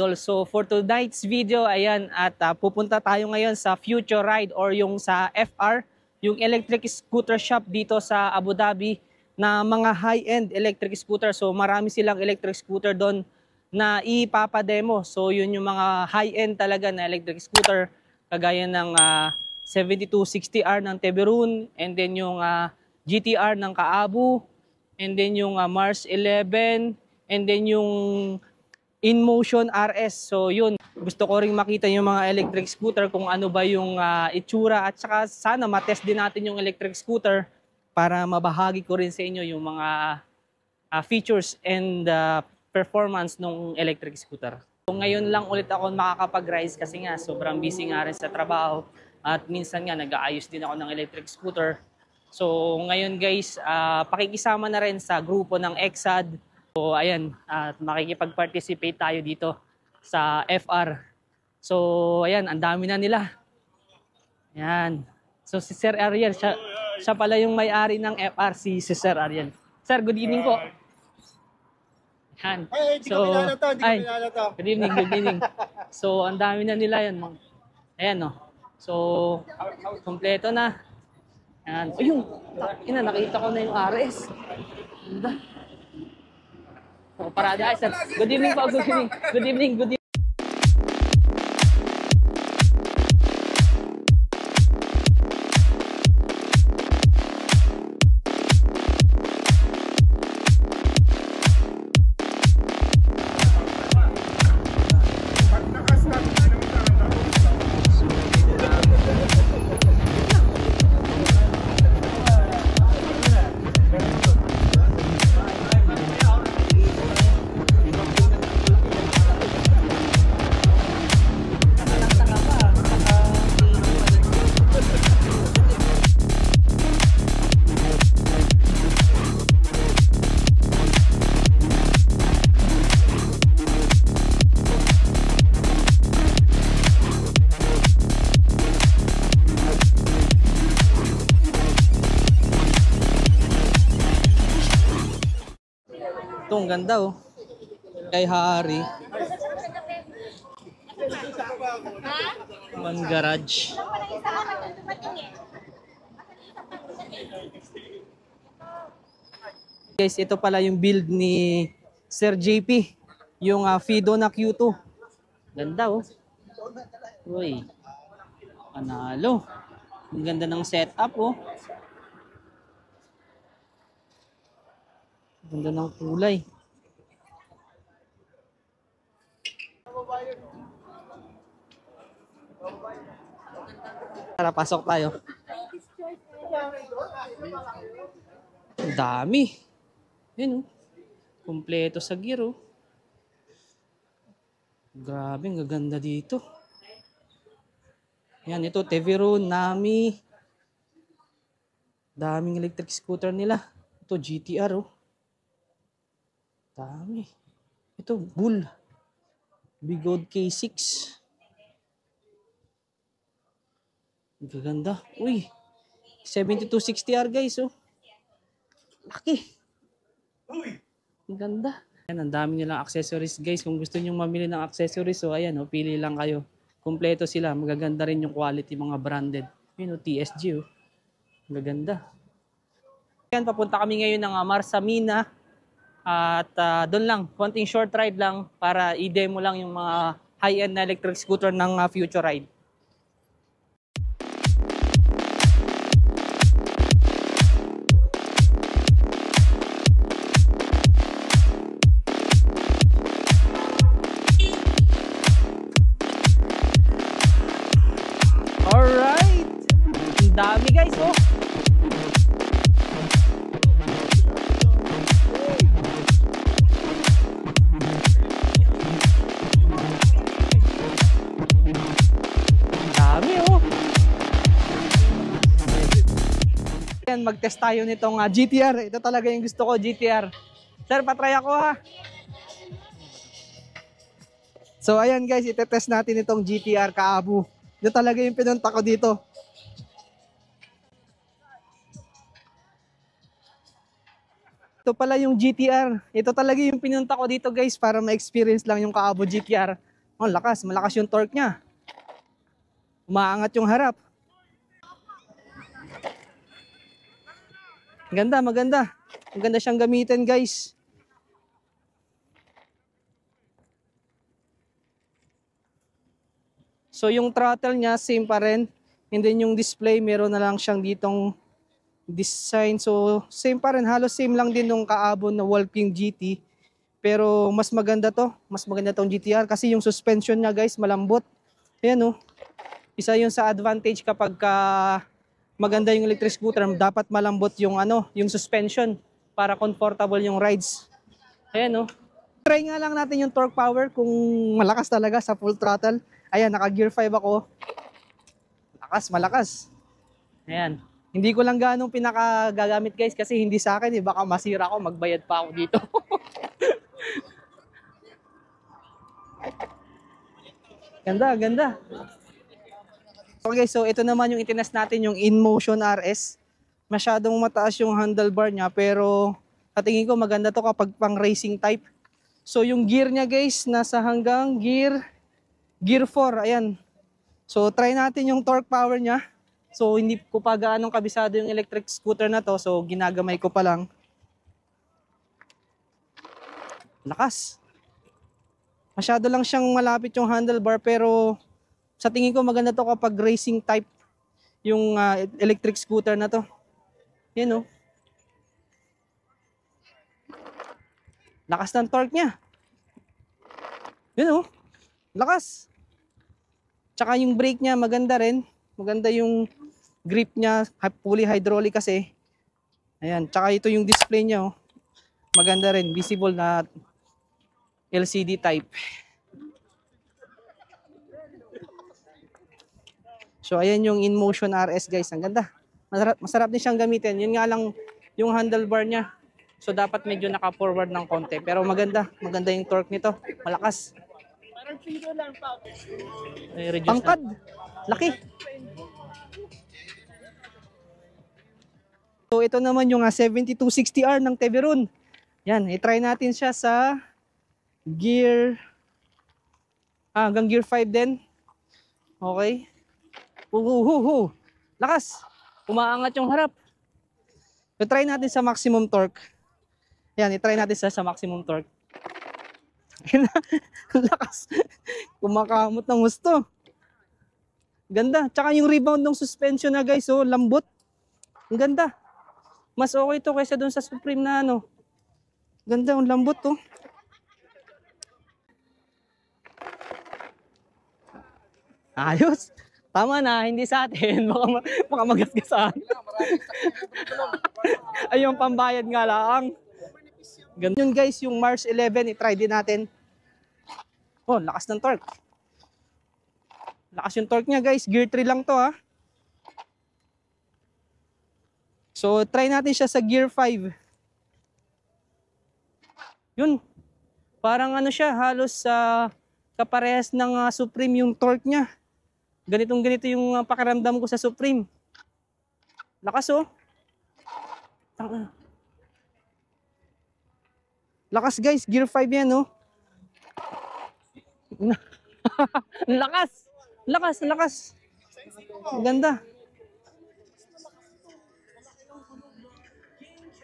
idol. So for tonight's video, ayan, at pupunta tayo ngayon sa Future Ride or yung sa FR, yung electric scooter shop dito sa Abu Dhabi na mga high-end electric scooter. So marami silang electric scooter doon na ipapademo. So yun yung mga high-end talaga na electric scooter, kagaya ng 7260R ng Teberun, and then yung GTR ng Kaabu, and then yung Mars 11, and then yung InMotion RS. So yun, gusto ko ring makita yung mga electric scooter kung ano ba yung itsura, at saka sana matest din natin yung electric scooter para mabahagi ko rin sa inyo yung mga features and performance ng electric scooter. So ngayon lang ulit ako makakapag-rise kasi nga sobrang busy nga rin sa trabaho at minsan nga nag-aayos din ako ng electric scooter. So ngayon guys, pakikisama na rin sa grupo ng EXAD. So ayan, at makikipag-participate tayo dito sa FR. So ayan, ang dami na nila. Ayan. So si Sir Ariel, siya pala yung may-ari ng FR, si Sir Ariel. Sir, good evening po. Ayan. So, good evening, good evening. So ang dami na nila yan. Ayan no. So, kompleto na. Ayan. Ayun, nakita ko na yung RS. Ganda. So, parada, sir. Good evening po, good evening. Good evening, good evening. Ito, ang ganda oh. Kay Hari. Man garage. Guys, ito pala yung build ni Sir JP. Yung Fido na Q2. Ganda oh. Uy. Panalo. Ang ganda ng setup oh. Ganda ng kulay. Tara, pasok tayo. Ang dami. Yan oh. Kompleto sa gear oh. Grabe, ang gaganda dito. Yan, ito, Teveron, Nami. Daming electric scooter nila. Ito, GTR oh. Dami. Ito, Bull. Bigod K6. Gaganda. Uy. 7260R guys, oh. Laki. Ang ganda. Ayan, ang dami nilang accessories guys. Kung gusto niyo mamili ng accessories, so ayan, oh, pili lang kayo. Kompleto sila. Magaganda rin yung quality, mga branded. Yun, oh, TSG, oh. Magaganda. Ayan, papunta kami ngayon ng Marsamina. At doon lang, konting short ride lang para i-demo lang yung mga high-end na electric scooter ng Future Ride. Alright! Ang dami guys, oh! Mag-test tayo nitong GTR. Ito talaga yung gusto ko, GTR. Sir, patry ako ha. So ayan guys, itetest natin itong GTR Kaabu. Ito talaga yung pinunta ko dito. Ito pala yung GTR. Ito talaga yung pinunta ko dito guys para ma-experience lang yung Kaabu GTR. Oh, lakas, malakas yung torque niya. Umaangat yung harap. Ganda, maganda. Maganda siyang gamitin, guys. So yung throttle niya same pa rin. And then yung display meron na lang siyang ditong design. So same pa rin, halos same lang din nung kaabon na Walking GT. Pero mas maganda to. Mas maganda tong GTR kasi yung suspension niya, guys, malambot. Ayan oh. Isa yun sa advantage kapag maganda yung electric scooter, dapat malambot yung yung suspension para comfortable yung rides. Ayan oh. Try nga lang natin yung torque power kung malakas talaga sa full throttle. Ayan, naka gear 5 ako. Malakas, malakas. Ayan. Hindi ko lang ganong pinakagagamit, guys, kasi hindi sa akin baka masira ako, magbayad pa ako dito. Ganda, ganda. Okay, so ito naman yung itinas natin, yung InMotion RS. Masyadong mataas yung handlebar niya, pero sa tingin ko maganda to kapag pang racing type. So yung gear niya, guys, nasa hanggang gear 4, ayan. So try natin yung torque power niya. So hindi ko pa gaanong kabisado yung electric scooter na to, so ginagamay ko pa lang. Lakas. Masyado lang siyang malapit yung handlebar, pero sa tingin ko maganda to kapag racing type yung electric scooter na to. Yan oh. Lakas ng torque niya. Yan oh. Lakas. Tsaka yung brake niya maganda rin. Maganda yung grip niya, fully hydraulic kasi. Ayan, tsaka ito yung display niya oh. Maganda rin, visible na LCD type. So ayan yung InMotion RS, guys. Ang ganda. Masarap din siyang gamitin. Yun nga lang yung handlebar niya. So dapat medyo naka-forward ng konti. Pero maganda. Maganda yung torque nito. Malakas. Tangkad. Laki. So ito naman yung 7260R ng Teveron. Yan. I-try natin siya sa gear hanggang gear 5 din. Okay. Lakas. Umaangat yung harap. I-try natin sa maximum torque. Yan, i-try natin sa maximum torque. Lakas. Kumakamot ng gusto. Ganda. Tsaka yung rebound ng suspension na, guys, oh, lambot. Ang ganda. Mas okay to kaysa dun sa Supreme na Ganda, ang lambot to. Ayos. Tama na, hindi sa atin. Baka magasgasan. Ay, yung pambayad nga lang. Ganun, guys, yung Mars 11, i-try din natin. Oh, lakas ng torque. Lakas yung torque niya, guys. Gear 3 lang to, ha. So, try natin siya sa gear 5. Yun. Parang siya, halos sa kaparehas ng Supreme yung torque niya. Ganito yung pakiramdam ko sa Supreme. Lakas oh. Lakas, guys, gear 5 yan oh. Lakas. Lakas. Ganda.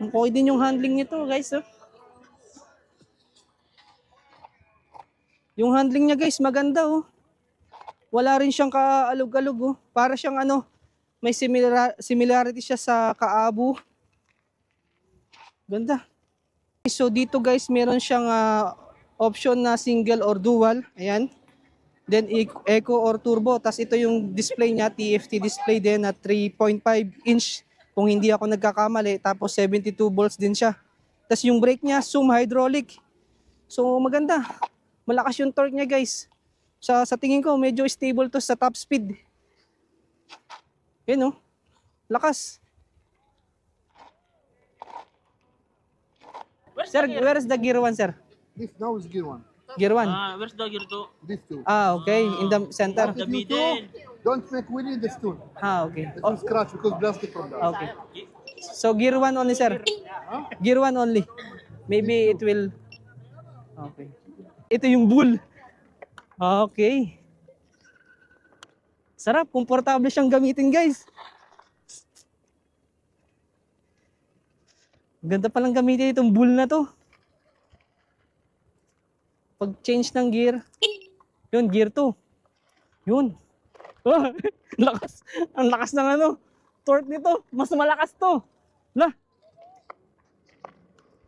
Ang okay din yung handling nito, guys oh. Yung handling niya, guys, maganda oh. Wala rin siyang kaalog-alog oh. Para siyang may similarity siya sa Kaabu. Ganda. So dito, guys, meron siyang option na single or dual. Ayan. Then eco or turbo. Tapos ito yung display niya, TFT display din na 3.5 inch kung hindi ako nagkakamali. Tapos 72 volts din siya. Tapos yung brake niya, Zoom hydraulic. So maganda. Malakas yung torque niya, guys. Sa tingin ko, medyo stable to sa top speed. Yun oh. Lakas. Sir, where is the gear 1, sir? This now is gear 1. Gear 1? Where's the gear 2? This two. Okay. In the center. The You middle. two, don't make wheel in the stone. Okay. It will scratch because plastic from that. Okay. So, gear 1 only, sir. Gear 1 only. Maybe it will... Okay. Ito yung bull. Okay. Sarap, komportable siyang gamitin, guys. Ganda palang gamitin itong bull na to. Pag change ng gear, yun, gear 2. Yun. Oh, lakas. Ang lakas ng ano, torque nito. Mas malakas to. La.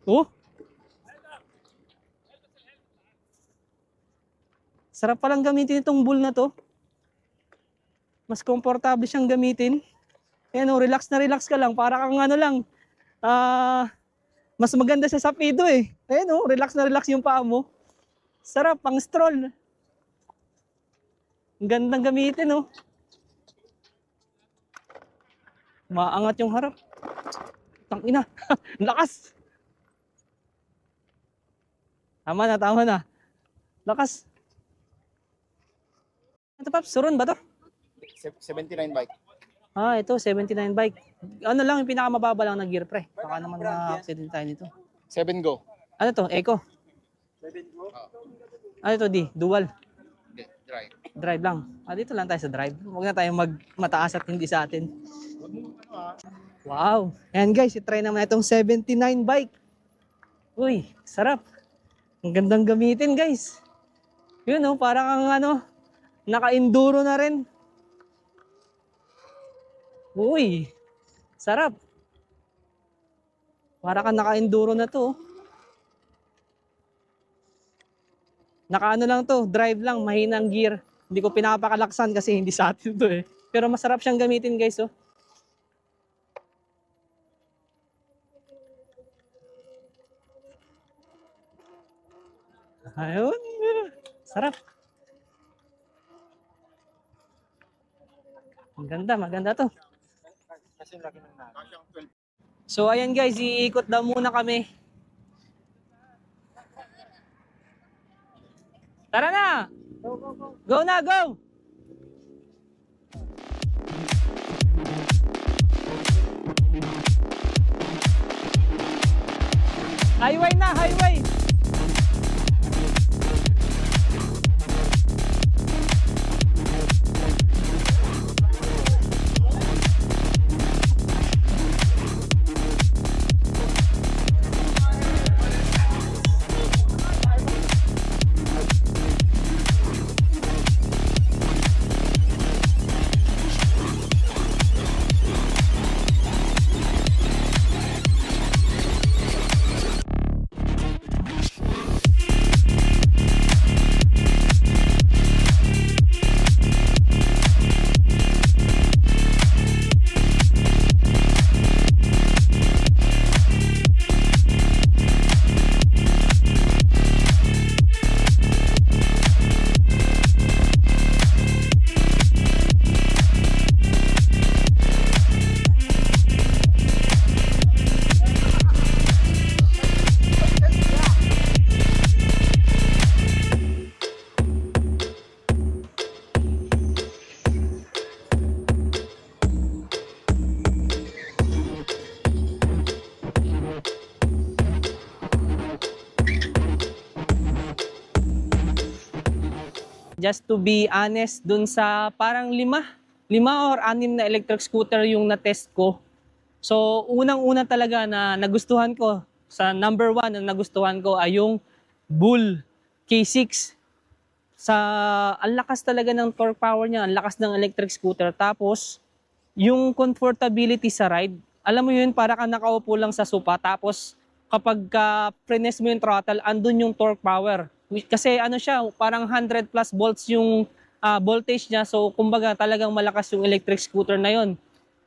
Oh. Sarap palang gamitin itong bull na to. Mas komportable siyang gamitin. Ayan, oh, relax na relax ka lang. Para kang ano lang. Mas maganda siya sa pido eh. Ayan, oh, relax na relax yung paa mo. Sarap, pang stroll. Ang gandang gamitin, oh. Maangat yung harap. Tangina. Lakas. Tama na, tama na. Lakas. Ito, Paps, suron ba to? 79 bike. Ah, ito, 79 bike. Ano lang, yung pinakamababa lang na gear, pre. Baka naman na-accident tayo nito. 7 go. Ano to? Eco? 7 go? Ano to, D? Dual? Drive. Drive lang. Ah, dito lang tayo sa drive. Huwag na tayong mataas at hindi sa atin. Wow. Ayan guys, itry naman itong 79 bike. Uy, sarap. Ang gandang gamitin guys. Yun oh, parang ang ano, naka-enduro na rin. Uy, sarap. Para kang naka-enduro na to. Naka-ano lang to, drive lang, mahinang gear. Hindi ko pinapakalaksan kasi hindi sa atin to eh. Pero masarap siyang gamitin guys oh. Ayun. Sarap. Maganda, maganda to. So ayan guys, iikot daw muna kami. Tara na! Go, go, go. Go na, go! Highway na, highway! Just to be honest, dun sa parang lima or 6 na electric scooter yung na-test ko. So, unang-una talaga na nagustuhan ko, sa number 1 na nagustuhan ko ay yung Bull K6. Ang lakas talaga ng torque power niya, ang lakas ng electric scooter. Tapos, yung comfortability sa ride, alam mo yun, para ka nakaupo lang sa sopa. Tapos, kapag press mo yung throttle, andun yung torque power. Kasi ano siya, parang 100 plus volts yung voltage niya. So, kumbaga talagang malakas yung electric scooter na yon.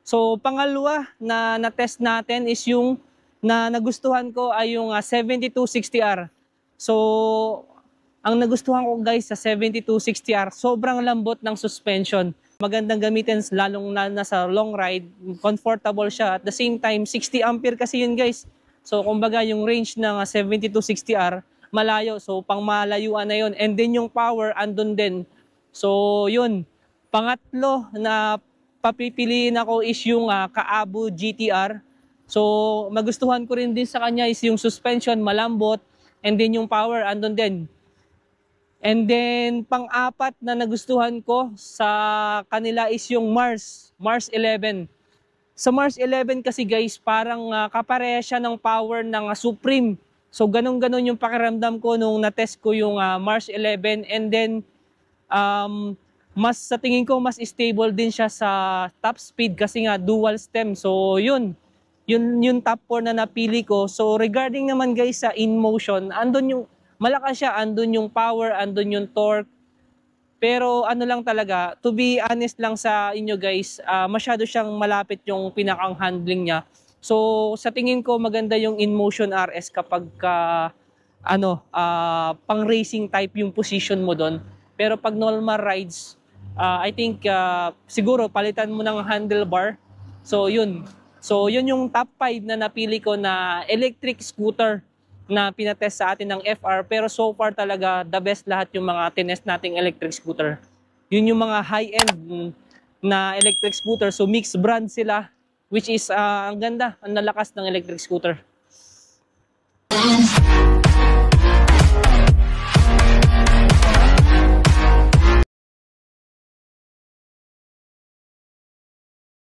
So, pangalawa na na-test natin is yung na nagustuhan ko ay yung 7260R. So, ang nagustuhan ko guys sa 7260R, sobrang lambot ng suspension. Magandang gamitin lalong na sa long ride, comfortable siya. At the same time, 60 ampere kasi yun guys. So, kumbaga yung range ng 7260R, malayo. So, pang malayuan na yun. And then yung power, andun din. So, yun. Pangatlo na papipiliin ako is yung Kaabu GTR. So, magustuhan ko rin din sa kanya is yung suspension, malambot. And then yung power, andun din. And then, pang-apat na nagustuhan ko sa kanila is yung Mars 11. Sa Mars 11 kasi guys, parang kapareha siya ng power ng Supreme. So, ganun-ganun yung pakiramdam ko nung na-test ko yung Mars 11. And then, mas sa tingin ko, mas stable din siya sa top speed kasi nga dual stem. So, yun yung top 4 na napili ko. So, regarding naman guys sa InMotion, andun yung malakas siya, andun yung power, andun yung torque. Pero ano lang talaga, to be honest lang sa inyo guys, masyado siyang malapit yung pinakang handling niya. So sa tingin ko maganda yung InMotion RS kapag pang racing type yung position mo doon. Pero pag normal rides, I think siguro palitan mo ng handlebar. So yun yung top 5 na napili ko na electric scooter na pinatest sa atin ng FR, pero so far talaga the best lahat yung mga tinest nating electric scooter. Yun yung mga high-end na electric scooter, so mixed brand sila, which is ang ganda, ang lalakas ng electric scooter.